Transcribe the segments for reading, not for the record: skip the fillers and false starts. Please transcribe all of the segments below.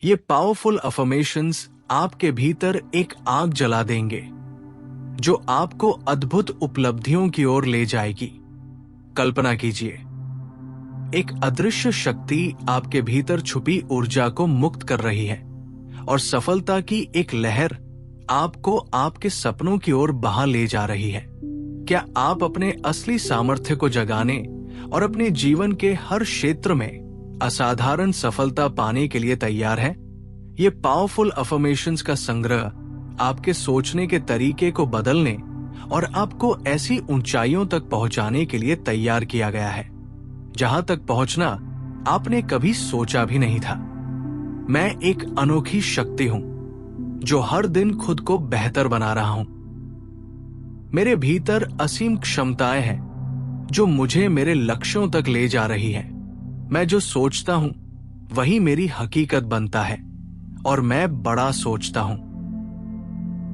ये powerful affirmations आपके भीतर एक आग जला देंगे जो आपको अद्भुत उपलब्धियों की ओर ले जाएगी। कल्पना कीजिए, एक अदृश्य शक्ति आपके भीतर छुपी ऊर्जा को मुक्त कर रही है और सफलता की एक लहर आपको आपके सपनों की ओर बहा ले जा रही है। क्या आप अपने असली सामर्थ्य को जगाने और अपने जीवन के हर क्षेत्र में असाधारण सफलता पाने के लिए तैयार हैं? ये पावरफुल अफर्मेशंस का संग्रह आपके सोचने के तरीके को बदलने और आपको ऐसी ऊंचाइयों तक पहुंचाने के लिए तैयार किया गया है जहां तक पहुंचना आपने कभी सोचा भी नहीं था। मैं एक अनोखी शक्ति हूं जो हर दिन खुद को बेहतर बना रहा हूं। मेरे भीतर असीम क्षमताएं हैं जो मुझे मेरे लक्ष्यों तक ले जा रही हैं। मैं जो सोचता हूं वही मेरी हकीकत बनता है और मैं बड़ा सोचता हूं।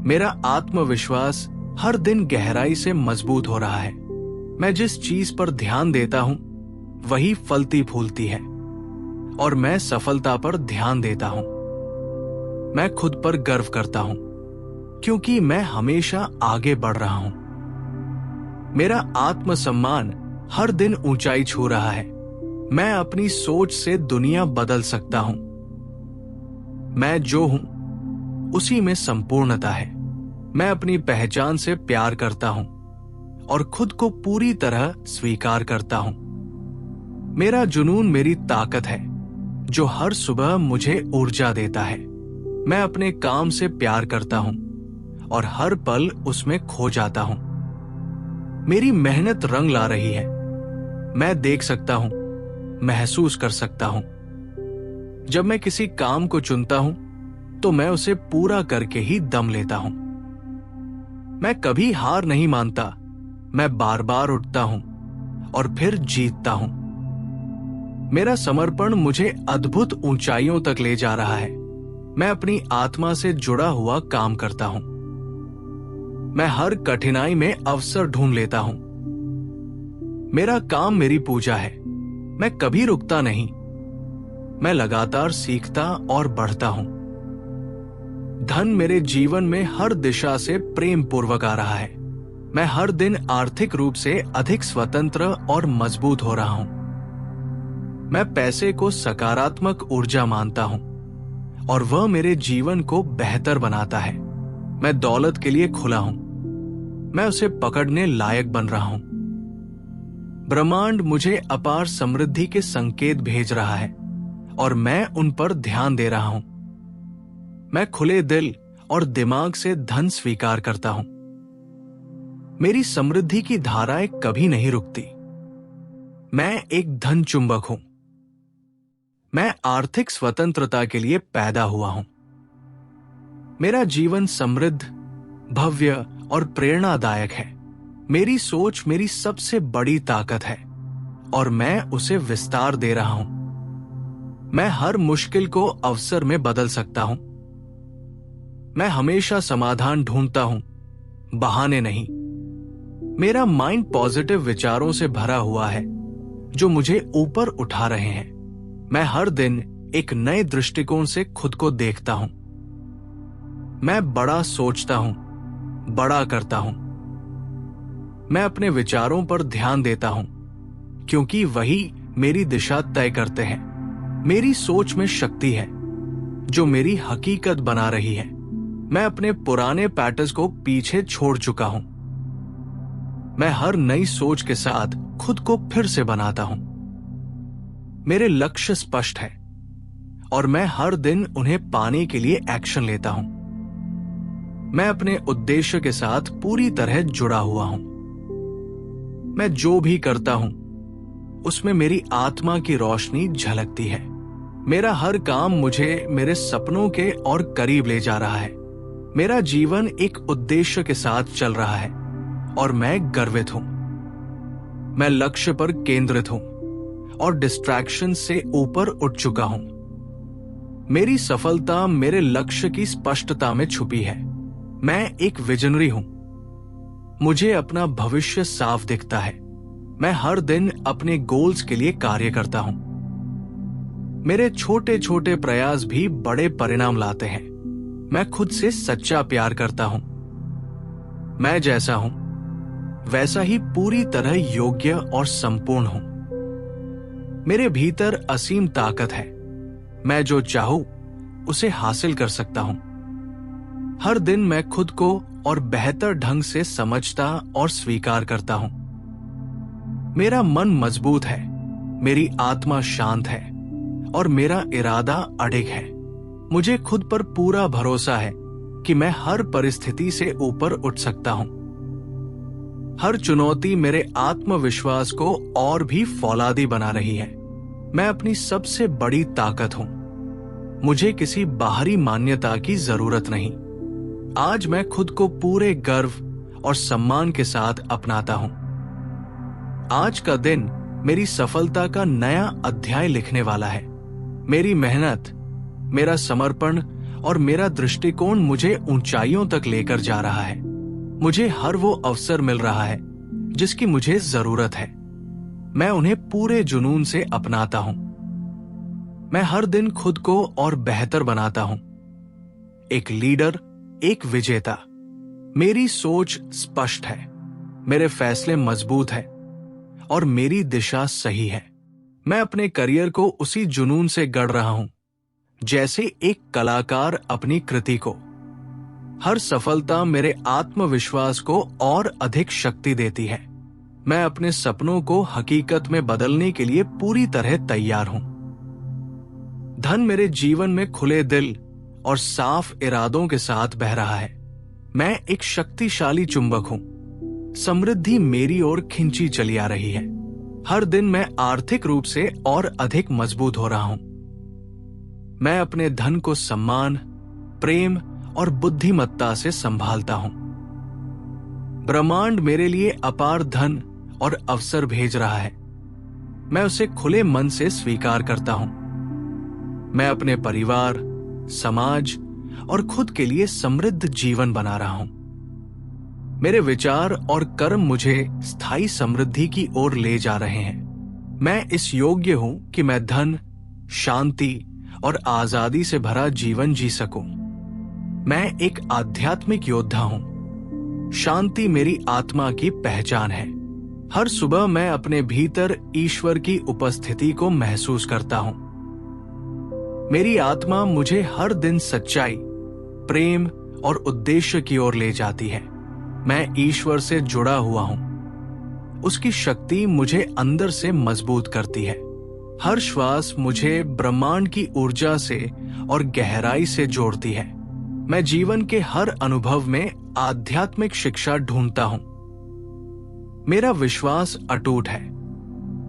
मेरा आत्मविश्वास हर दिन गहराई से मजबूत हो रहा है। मैं जिस चीज पर ध्यान देता हूं वही फलती फूलती है और मैं सफलता पर ध्यान देता हूं। मैं खुद पर गर्व करता हूं क्योंकि मैं हमेशा आगे बढ़ रहा हूं। मेरा आत्मसम्मान हर दिन ऊंचाई छू रहा है। मैं अपनी सोच से दुनिया बदल सकता हूं। मैं जो हूं उसी में संपूर्णता है। मैं अपनी पहचान से प्यार करता हूं और खुद को पूरी तरह स्वीकार करता हूं। मेरा जुनून मेरी ताकत है जो हर सुबह मुझे ऊर्जा देता है। मैं अपने काम से प्यार करता हूं और हर पल उसमें खो जाता हूं। मेरी मेहनत रंग ला रही है। मैं देख सकता हूं, महसूस कर सकता हूं। जब मैं किसी काम को चुनता हूं तो मैं उसे पूरा करके ही दम लेता हूं। मैं कभी हार नहीं मानता। मैं बार बार उठता हूं और फिर जीतता हूं। मेरा समर्पण मुझे अद्भुत ऊंचाइयों तक ले जा रहा है। मैं अपनी आत्मा से जुड़ा हुआ काम करता हूं। मैं हर कठिनाई में अवसर ढूंढ लेता हूं। मेरा काम मेरी पूजा है। मैं कभी रुकता नहीं। मैं लगातार सीखता और बढ़ता हूं। धन मेरे जीवन में हर दिशा से प्रेम पूर्वक आ रहा है। मैं हर दिन आर्थिक रूप से अधिक स्वतंत्र और मजबूत हो रहा हूं। मैं पैसे को सकारात्मक ऊर्जा मानता हूं और वह मेरे जीवन को बेहतर बनाता है। मैं दौलत के लिए खुला हूं। मैं उसे पकड़ने लायक बन रहा हूं। ब्रह्मांड मुझे अपार समृद्धि के संकेत भेज रहा है और मैं उन पर ध्यान दे रहा हूं। मैं खुले दिल और दिमाग से धन स्वीकार करता हूं। मेरी समृद्धि की धाराएं कभी नहीं रुकती। मैं एक धन चुंबक हूं। मैं आर्थिक स्वतंत्रता के लिए पैदा हुआ हूं। मेरा जीवन समृद्ध, भव्य और प्रेरणादायक है। मेरी सोच मेरी सबसे बड़ी ताकत है और मैं उसे विस्तार दे रहा हूं। मैं हर मुश्किल को अवसर में बदल सकता हूं। मैं हमेशा समाधान ढूंढता हूं, बहाने नहीं। मेरा माइंड पॉजिटिव विचारों से भरा हुआ है जो मुझे ऊपर उठा रहे हैं। मैं हर दिन एक नए दृष्टिकोण से खुद को देखता हूं। मैं बड़ा सोचता हूं, बड़ा करता हूं। मैं अपने विचारों पर ध्यान देता हूं क्योंकि वही मेरी दिशा तय करते हैं। मेरी सोच में शक्ति है जो मेरी हकीकत बना रही है। मैं अपने पुराने पैटर्न्स को पीछे छोड़ चुका हूं। मैं हर नई सोच के साथ खुद को फिर से बनाता हूं। मेरे लक्ष्य स्पष्ट है और मैं हर दिन उन्हें पाने के लिए एक्शन लेता हूं। मैं अपने उद्देश्य के साथ पूरी तरह जुड़ा हुआ हूं। मैं जो भी करता हूं उसमें मेरी आत्मा की रोशनी झलकती है। मेरा हर काम मुझे मेरे सपनों के और करीब ले जा रहा है। मेरा जीवन एक उद्देश्य के साथ चल रहा है और मैं गर्वित हूं। मैं लक्ष्य पर केंद्रित हूं और डिस्ट्रैक्शन से ऊपर उठ चुका हूं। मेरी सफलता मेरे लक्ष्य की स्पष्टता में छुपी है। मैं एक विजनरी हूं। मुझे अपना भविष्य साफ दिखता है। मैं हर दिन अपने गोल्स के लिए कार्य करता हूं। मेरे छोटे छोटे प्रयास भी बड़े परिणाम लाते हैं। मैं खुद से सच्चा प्यार करता हूं। मैं जैसा हूं वैसा ही पूरी तरह योग्य और संपूर्ण हूं। मेरे भीतर असीम ताकत है। मैं जो चाहूं उसे हासिल कर सकता हूं। हर दिन मैं खुद को और बेहतर ढंग से समझता और स्वीकार करता हूं। मेरा मन मजबूत है, मेरी आत्मा शांत है और मेरा इरादा अडिग है। मुझे खुद पर पूरा भरोसा है कि मैं हर परिस्थिति से ऊपर उठ सकता हूं। हर चुनौती मेरे आत्मविश्वास को और भी फौलादी बना रही है। मैं अपनी सबसे बड़ी ताकत हूं। मुझे किसी बाहरी मान्यता की जरूरत नहीं। आज मैं खुद को पूरे गर्व और सम्मान के साथ अपनाता हूं। आज का दिन मेरी सफलता का नया अध्याय लिखने वाला है। मेरी मेहनत, मेरा समर्पण और मेरा दृष्टिकोण मुझे ऊंचाइयों तक लेकर जा रहा है। मुझे हर वो अवसर मिल रहा है जिसकी मुझे जरूरत है। मैं उन्हें पूरे जुनून से अपनाता हूं। मैं हर दिन खुद को और बेहतर बनाता हूं। एक लीडर, एक विजेता। मेरी सोच स्पष्ट है, मेरे फैसले मजबूत हैं और मेरी दिशा सही है। मैं अपने करियर को उसी जुनून से गढ़ रहा हूं जैसे एक कलाकार अपनी कृति को। हर सफलता मेरे आत्मविश्वास को और अधिक शक्ति देती है। मैं अपने सपनों को हकीकत में बदलने के लिए पूरी तरह तैयार हूं। धन मेरे जीवन में खुले दिल और साफ इरादों के साथ बह रहा है। मैं एक शक्तिशाली चुंबक हूं। समृद्धि मेरी ओर खिंची चली आ रही है। हर दिन मैं आर्थिक रूप से और अधिक मजबूत हो रहा हूं। मैं अपने धन को सम्मान, प्रेम और बुद्धिमत्ता से संभालता हूं। ब्रह्मांड मेरे लिए अपार धन और अवसर भेज रहा है। मैं उसे खुले मन से स्वीकार करता हूं। मैं अपने परिवार, समाज और खुद के लिए समृद्ध जीवन बना रहा हूं। मेरे विचार और कर्म मुझे स्थायी समृद्धि की ओर ले जा रहे हैं। मैं इस योग्य हूं कि मैं धन, शांति और आजादी से भरा जीवन जी सकूं। मैं एक आध्यात्मिक योद्धा हूं। शांति मेरी आत्मा की पहचान है। हर सुबह मैं अपने भीतर ईश्वर की उपस्थिति को महसूस करता हूं। मेरी आत्मा मुझे हर दिन सच्चाई, प्रेम और उद्देश्य की ओर ले जाती है। मैं ईश्वर से जुड़ा हुआ हूं। उसकी शक्ति मुझे अंदर से मजबूत करती है। हर श्वास मुझे ब्रह्मांड की ऊर्जा से और गहराई से जोड़ती है। मैं जीवन के हर अनुभव में आध्यात्मिक शिक्षा ढूंढता हूं। मेरा विश्वास अटूट है।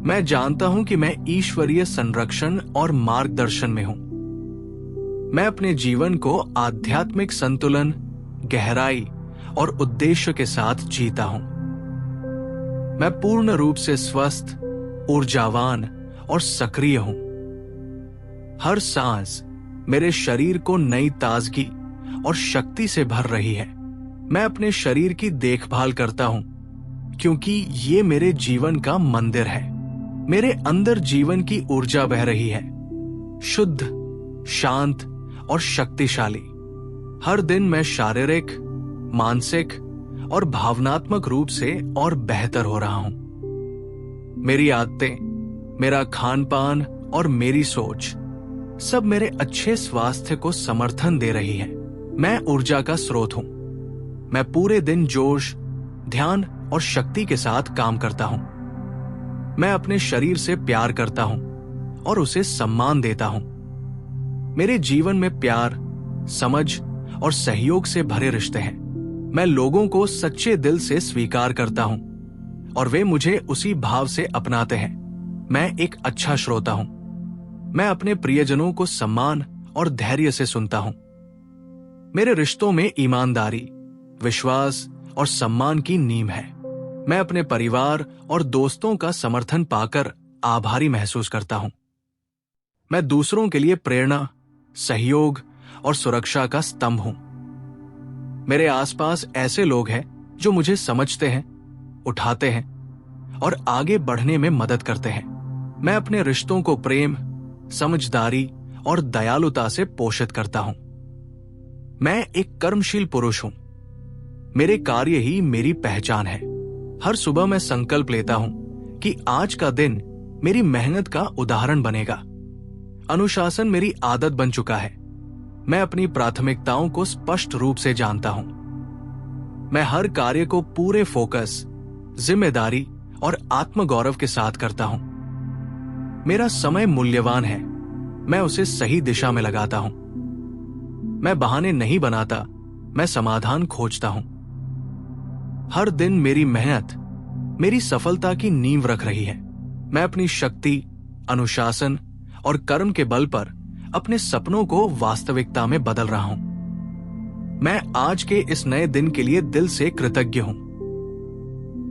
मैं जानता हूं कि मैं ईश्वरीय संरक्षण और मार्गदर्शन में हूं। मैं अपने जीवन को आध्यात्मिक संतुलन, गहराई और उद्देश्य के साथ जीता हूं। मैं पूर्ण रूप से स्वस्थ, ऊर्जावान और सक्रिय हूं। हर सांस मेरे शरीर को नई ताजगी और शक्ति से भर रही है। मैं अपने शरीर की देखभाल करता हूं क्योंकि ये मेरे जीवन का मंदिर है। मेरे अंदर जीवन की ऊर्जा बह रही है, शुद्ध, शांत और शक्तिशाली। हर दिन मैं शारीरिक, मानसिक और भावनात्मक रूप से और बेहतर हो रहा हूं। मेरी आदतें, मेरा खान पान और मेरी सोच सब मेरे अच्छे स्वास्थ्य को समर्थन दे रही है। मैं ऊर्जा का स्रोत हूं। मैं पूरे दिन जोश, ध्यान और शक्ति के साथ काम करता हूं। मैं अपने शरीर से प्यार करता हूं और उसे सम्मान देता हूं। मेरे जीवन में प्यार, समझ और सहयोग से भरे रिश्ते हैं। मैं लोगों को सच्चे दिल से स्वीकार करता हूं और वे मुझे उसी भाव से अपनाते हैं। मैं एक अच्छा श्रोता हूं। मैं अपने प्रियजनों को सम्मान और धैर्य से सुनता हूं। मेरे रिश्तों में ईमानदारी, विश्वास और सम्मान की नींव है। मैं अपने परिवार और दोस्तों का समर्थन पाकर आभारी महसूस करता हूं। मैं दूसरों के लिए प्रेरणा, सहयोग और सुरक्षा का स्तंभ हूं। मेरे आसपास ऐसे लोग हैं जो मुझे समझते हैं, उठाते हैं और आगे बढ़ने में मदद करते हैं। मैं अपने रिश्तों को प्रेम, समझदारी और दयालुता से पोषित करता हूं। मैं एक कर्मशील पुरुष हूं। मेरे कार्य ही मेरी पहचान है। हर सुबह मैं संकल्प लेता हूं कि आज का दिन मेरी मेहनत का उदाहरण बनेगा। अनुशासन मेरी आदत बन चुका है। मैं अपनी प्राथमिकताओं को स्पष्ट रूप से जानता हूं। मैं हर कार्य को पूरे फोकस, जिम्मेदारी और आत्मगौरव के साथ करता हूं। मेरा समय मूल्यवान है। मैं उसे सही दिशा में लगाता हूं। मैं बहाने नहीं बनाता, मैं समाधान खोजता हूं। हर दिन मेरी मेहनत मेरी सफलता की नींव रख रही है। मैं अपनी शक्ति, अनुशासन और कर्म के बल पर अपने सपनों को वास्तविकता में बदल रहा हूं। मैं आज के इस नए दिन के लिए दिल से कृतज्ञ हूं।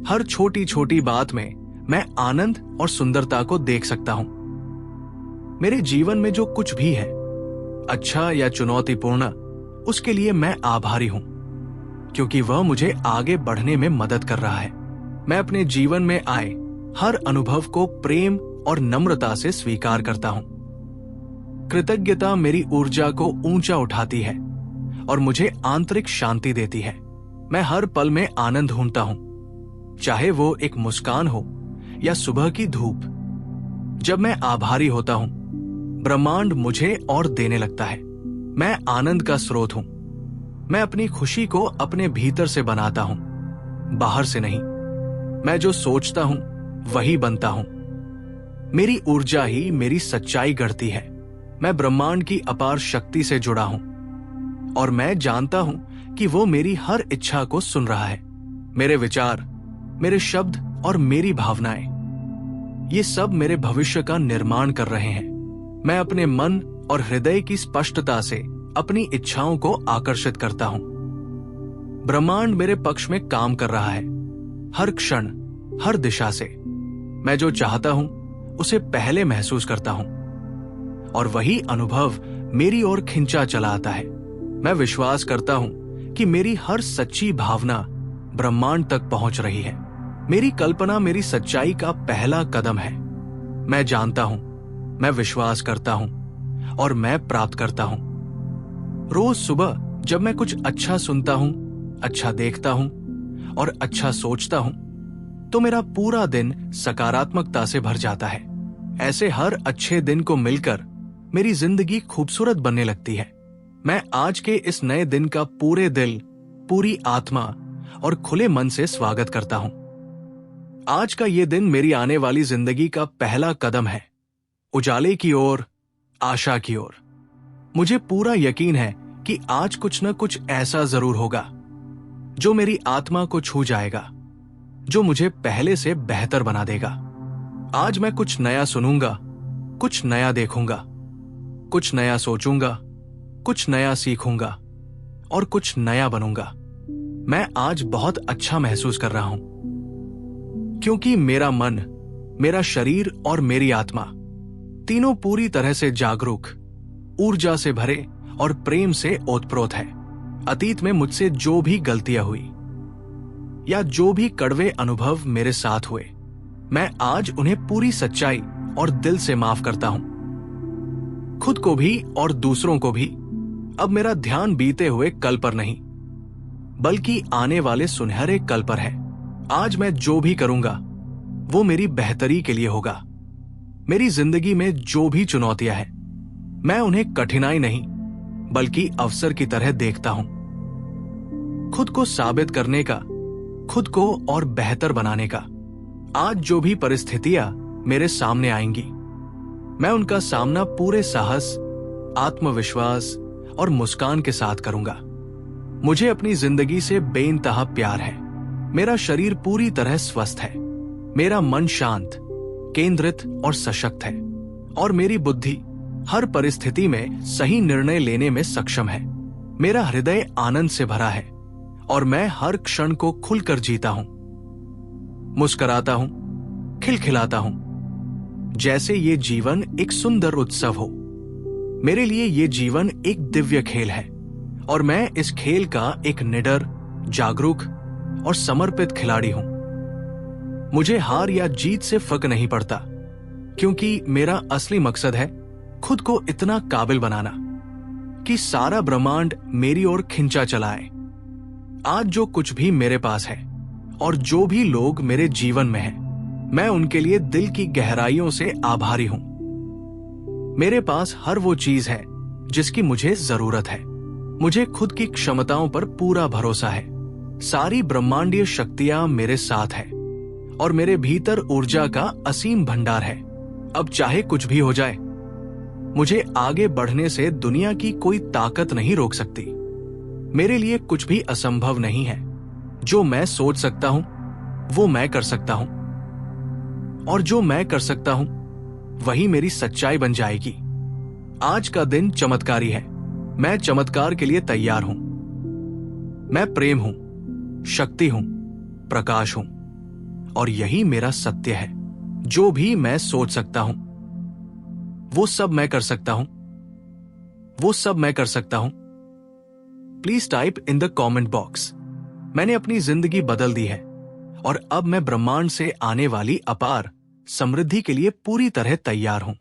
हर छोटी छोटी बात में मैं आनंद और सुंदरता को देख सकता हूं। मेरे जीवन में जो कुछ भी है, अच्छा या चुनौतीपूर्ण, उसके लिए मैं आभारी हूं, क्योंकि वह मुझे आगे बढ़ने में मदद कर रहा है। मैं अपने जीवन में आए हर अनुभव को प्रेम और नम्रता से स्वीकार करता हूं। कृतज्ञता मेरी ऊर्जा को ऊंचा उठाती है और मुझे आंतरिक शांति देती है। मैं हर पल में आनंद ढूंढता हूं, चाहे वो एक मुस्कान हो या सुबह की धूप। जब मैं आभारी होता हूं, ब्रह्मांड मुझे और देने लगता है। मैं आनंद का स्रोत हूं। मैं अपनी खुशी को अपने भीतर से बनाता हूं, बाहर से नहीं। मैं जो सोचता हूं वही बनता हूं। मेरी ऊर्जा ही मेरी सच्चाई गढ़ती है। मैं ब्रह्मांड की अपार शक्ति से जुड़ा हूं और मैं जानता हूं कि वो मेरी हर इच्छा को सुन रहा है। मेरे विचार, मेरे शब्द और मेरी भावनाएं, ये सब मेरे भविष्य का निर्माण कर रहे हैं। मैं अपने मन और हृदय की स्पष्टता से अपनी इच्छाओं को आकर्षित करता हूं। ब्रह्मांड मेरे पक्ष में काम कर रहा है, हर क्षण, हर दिशा से। मैं जो चाहता हूं उसे पहले महसूस करता हूं और वही अनुभव मेरी ओर खिंचा चला आता है। मैं विश्वास करता हूं कि मेरी हर सच्ची भावना ब्रह्मांड तक पहुंच रही है। मेरी कल्पना मेरी सच्चाई का पहला कदम है। मैं जानता हूं, मैं विश्वास करता हूं और मैं प्राप्त करता हूं। रोज सुबह जब मैं कुछ अच्छा सुनता हूं, अच्छा देखता हूं और अच्छा सोचता हूं, तो मेरा पूरा दिन सकारात्मकता से भर जाता है। ऐसे हर अच्छे दिन को मिलकर मेरी जिंदगी खूबसूरत बनने लगती है। मैं आज के इस नए दिन का पूरे दिल, पूरी आत्मा और खुले मन से स्वागत करता हूं। आज का ये दिन मेरी आने वाली जिंदगी का पहला कदम है, उजाले की ओर, आशा की ओर। मुझे पूरा यकीन है कि आज कुछ न कुछ ऐसा जरूर होगा जो मेरी आत्मा को छू जाएगा, जो मुझे पहले से बेहतर बना देगा। आज मैं कुछ नया सुनूंगा, कुछ नया देखूंगा, कुछ नया सोचूंगा, कुछ नया सीखूंगा और कुछ नया बनूंगा। मैं आज बहुत अच्छा महसूस कर रहा हूं, क्योंकि मेरा मन, मेरा शरीर और मेरी आत्मा तीनों पूरी तरह से जागरूक, ऊर्जा से भरे और प्रेम से ओतप्रोत है। अतीत में मुझसे जो भी गलतियां हुई या जो भी कड़वे अनुभव मेरे साथ हुए, मैं आज उन्हें पूरी सच्चाई और दिल से माफ करता हूं। खुद को भी और दूसरों को भी। अब मेरा ध्यान बीते हुए कल पर नहीं, बल्कि आने वाले सुनहरे कल पर है। आज मैं जो भी करूंगा वो मेरी बेहतरी के लिए होगा। मेरी जिंदगी में जो भी चुनौतियां हैं, मैं उन्हें कठिनाई नहीं बल्कि अवसर की तरह देखता हूं। खुद को साबित करने का, खुद को और बेहतर बनाने का। आज जो भी परिस्थितियां मेरे सामने आएंगी, मैं उनका सामना पूरे साहस, आत्मविश्वास और मुस्कान के साथ करूंगा। मुझे अपनी जिंदगी से बेइंतहा प्यार है। मेरा शरीर पूरी तरह स्वस्थ है। मेरा मन शांत, केंद्रित और सशक्त है और मेरी बुद्धि हर परिस्थिति में सही निर्णय लेने में सक्षम है। मेरा हृदय आनंद से भरा है और मैं हर क्षण को खुलकर जीता हूं। मुस्कुराता हूं, खिलखिलाता हूं, जैसे ये जीवन एक सुंदर उत्सव हो। मेरे लिए ये जीवन एक दिव्य खेल है और मैं इस खेल का एक निडर, जागरूक और समर्पित खिलाड़ी हूं। मुझे हार या जीत से फर्क नहीं पड़ता, क्योंकि मेरा असली मकसद है खुद को इतना काबिल बनाना कि सारा ब्रह्मांड मेरी ओर खिंचा चला आए। आज जो कुछ भी मेरे पास है और जो भी लोग मेरे जीवन में हैं, मैं उनके लिए दिल की गहराइयों से आभारी हूं। मेरे पास हर वो चीज है जिसकी मुझे जरूरत है। मुझे खुद की क्षमताओं पर पूरा भरोसा है। सारी ब्रह्मांडीय शक्तियां मेरे साथ है और मेरे भीतर ऊर्जा का असीम भंडार है। अब चाहे कुछ भी हो जाए, मुझे आगे बढ़ने से दुनिया की कोई ताकत नहीं रोक सकती। मेरे लिए कुछ भी असंभव नहीं है। जो मैं सोच सकता हूं वो मैं कर सकता हूं, और जो मैं कर सकता हूं वही मेरी सच्चाई बन जाएगी। आज का दिन चमत्कारी है। मैं चमत्कार के लिए तैयार हूं। मैं प्रेम हूं, शक्ति हूं, प्रकाश हूं, और यही मेरा सत्य है। जो भी मैं सोच सकता हूं वो सब मैं कर सकता हूं। वो सब मैं कर सकता हूं। Please type in the comment box. मैंने अपनी जिंदगी बदल दी है और अब मैं ब्रह्मांड से आने वाली अपार समृद्धि के लिए पूरी तरह तैयार हूं।